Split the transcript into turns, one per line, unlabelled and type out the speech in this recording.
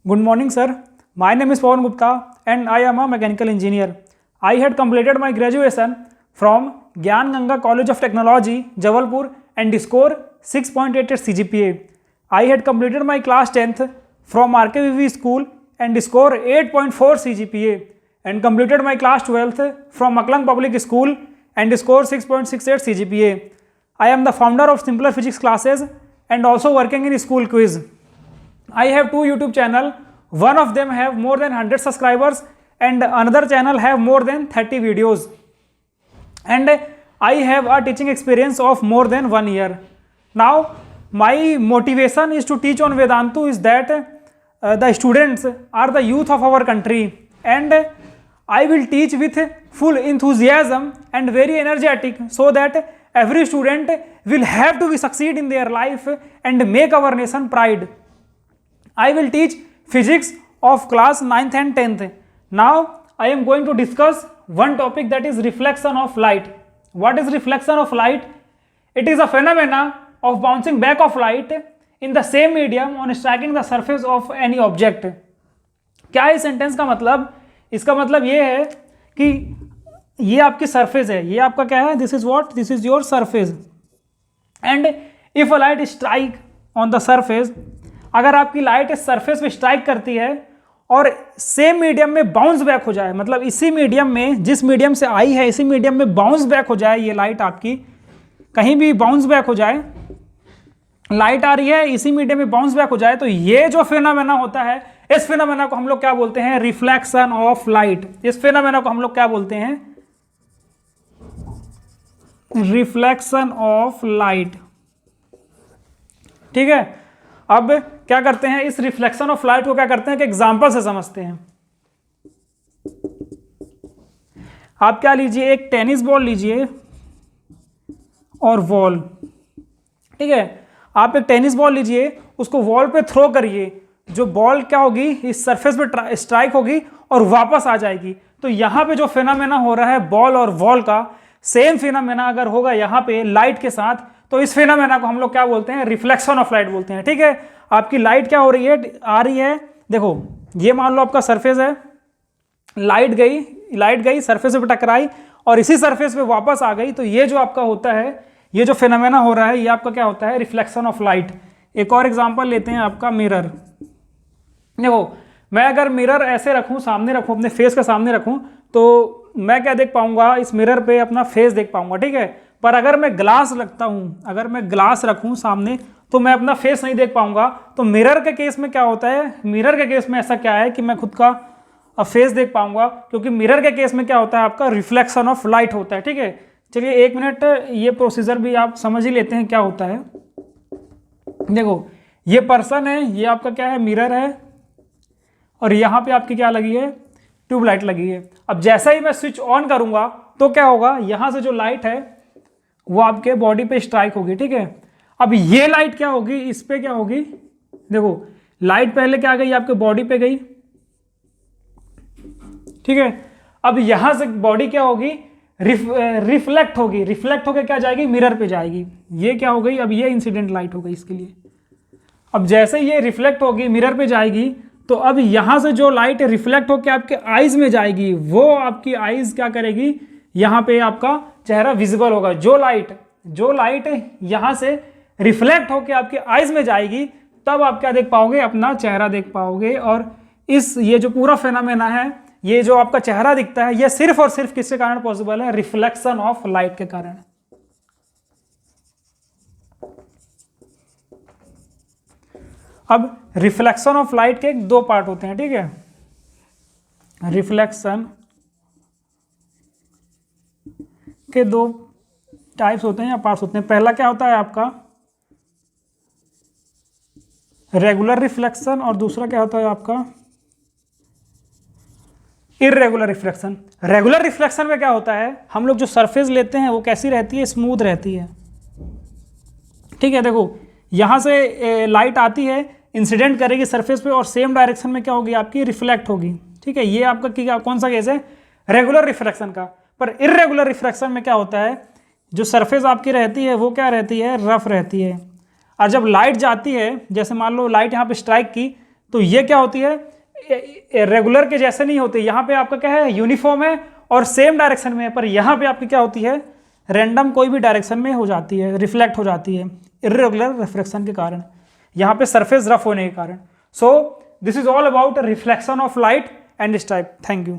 Good morning, sir. My name is Pawan Gupta and I am a mechanical engineer. I had completed my graduation from Gyan Ganga College of Technology, Jabalpur and score 6.88 CGPA. I had completed my class 10th from RKVV school and score 8.4 CGPA and completed my class 12th from Maklang Public School and score 6.68 CGPA. I am the founder of Simpler Physics classes and also working in school quiz. I have two YouTube channel. One of them have more than 100 subscribers and another channel have more than 30 videos. And I have a teaching experience of more than 1 year. Now, my motivation is to teach on Vedantu is that the students are the youth of our country and I will teach with full enthusiasm and very energetic so that every student will have to succeed in their life and make our nation pride. I will teach physics of class 9th and 10th. Now I am going to discuss one topic, that is reflection of light. What is reflection of light? It is a phenomena of bouncing back of light in the same medium on striking the surface of any object. क्या है sentence का मतलब? इसका मतलब ये है कि ये आपकी सरफेस है, ये आपका क्या है, this is what, this is your surface and if a light strike on the surface, अगर आपकी लाइट इस सरफेस पे स्ट्राइक करती है और सेम मीडियम में बाउंस बैक हो जाए, मतलब इसी मीडियम में, जिस मीडियम से आई है इसी मीडियम में बाउंस बैक हो जाए, ये लाइट आपकी कहीं भी बाउंस बैक हो जाए, लाइट आ रही है इसी मीडियम में बाउंस बैक हो जाए, तो ये जो फिनोमेना होता है, इस फिनोमेना को हम लोग क्या बोलते हैं? Reflection of light. इस फिनोमेना को हम लोग क्या बोलते हैं? Reflection of light. ठीक है, अब क्या करते हैं, इस रिफ्लेक्शन ऑफ लाइट को क्या करते हैं कि एग्जांपल से समझते हैं। आप क्या लीजिए, एक टेनिस बॉल लीजिए और वॉल। ठीक है, आप एक टेनिस बॉल लीजिए, उसको वॉल पे थ्रो करिए, जो बॉल क्या होगी, इस सरफेस पे स्ट्राइक होगी और वापस आ जाएगी। तो यहां पे जो फिनोमेना हो रहा है बॉल और वॉल का, सेम फिनोमेना अगर होगा यहाँ पे लाइट के साथ, तो इस फिनोमेना को हम लोग क्या बोलते हैं? रिफ्लेक्शन ऑफ लाइट बोलते हैं। ठीक है, आपकी लाइट क्या हो रही है, आ रही है, देखो ये मान लो आपका सरफेस है, लाइट गई सरफेस पे टकराई और इसी सरफेस पे वापस आ गई, तो ये जो आपका होता है, ये जो फिनोमेना हो रहा है, ये आपका क्या होता है? Reflection of light. एक और एग्जांपल लेते हैं, आपका मिरर। देखो मैं अगर मिरर ऐसे रखूं, सामने रखूं, अपने फेस के सामने रखूं, तो मैं क्या देख पाऊंगा? इस मिरर पे अपना फेस देख पाऊंगा। ठीक है, पर अगर मैं ग्लास रखता हूं, अगर मैं ग्लास रखूं सामने, तो मैं अपना फेस नहीं देख पाऊंगा। तो मिरर के केस में क्या होता है? मिरर के केस में ऐसा क्या है कि मैं खुद का फेस देख पाऊंगा, क्योंकि मिरर के केस में क्या होता है? आपका रिफ्लेक्शन ऑफ लाइट होता है। ठीक है, चलिए 1 मिनट, ये प्रोसीजर भी आप समझ ही लेते हैं क्या होता है। देखो ये पर्सन है, ये आपका क्या है? मिरर है, और यहाँ पे आपकी क्या लगी है? ट्यूबलाइट लगी है। अब जैसा ही मैं स्विच ऑन करूंगा तो क्या होगा? यहाँ से जो लाइट है वो आपके बॉडी पे स्ट्राइक होगी। ठीक है, अब ये लाइट क्या होगी? इस पे क्या होगी? देखो लाइट पहले क्या गई? आपके बॉडी पे गई। ठीक है, अब यहां से बॉडी क्या होगी? रिफ्लेक्ट होगी, रिफ्लेक्ट होकर क्या जाएगी? मिरर पे जाएगी। ये क्या हो गई? अब ये इंसिडेंट लाइट हो गई इसके लिए। अब जैसे ये रिफ्लेक्ट होगी, मिरर पे जाएगी, तो अब यहां से जो लाइट रिफ्लेक्ट होकर आपके आईज में जाएगी, वो आपकी आईज क्या करेगी? यहां पे आपका चेहरा विजिबल होगा। जो लाइट यहां से रिफ्लेक्ट होकर आपके आईज में जाएगी, तब आप क्या देख पाओगे? अपना चेहरा देख पाओगे। और ये जो पूरा फिनोमेना है, ये जो आपका चेहरा दिखता है, ये सिर्फ और सिर्फ किसके कारण पॉसिबल है? रिफ्लेक्शन ऑफ लाइट के कारण। अब रिफ्लेक्शन ऑफ लाइट के 2 पार्ट होते हैं। ठीक है, रिफ्लेक्शन के 2 टाइप्स होते हैं या पार्ट्स होते हैं। पहला क्या होता है आपका? रेगुलर रिफ्लेक्शन, और दूसरा क्या होता है आपका? Irregular reflection. रेगुलर रिफ्लेक्शन में क्या होता है? हम लोग जो सरफेस लेते हैं वो कैसी रहती है? स्मूथ रहती है। ठीक है, देखो यहां से लाइट आती है, इंसिडेंट करेगी सरफेस पे, और सेम डायरेक्शन में क्या होगी? आपकी रिफ्लेक्ट होगी। ठीक है, ये आपका कौन सा केस है? रेगुलर रिफ्लेक्शन का। पर इर्रेगुलर रिफ्लेक्शन में क्या होता है? जो सरफेस आपकी रहती है वो क्या रहती है? रफ रहती है। और जब लाइट जाती है, जैसे मान लो लाइट यहाँ पे स्ट्राइक की, तो ये क्या होती है, रेगुलर के जैसे नहीं होते, यहाँ पे आपका क्या है, यूनिफॉर्म है और सेम डायरेक्शन में है, पर यहाँ पे आपकी क्या होती है, रैंडम कोई भी डायरेक्शन में हो जाती है, रिफ्लेक्ट हो जाती है इर्रेगुलर रिफ्लेक्शन के कारण, यहाँ पे सरफेस रफ होने के कारण। So this is all about reflection of light and इस टाइप। Thank you.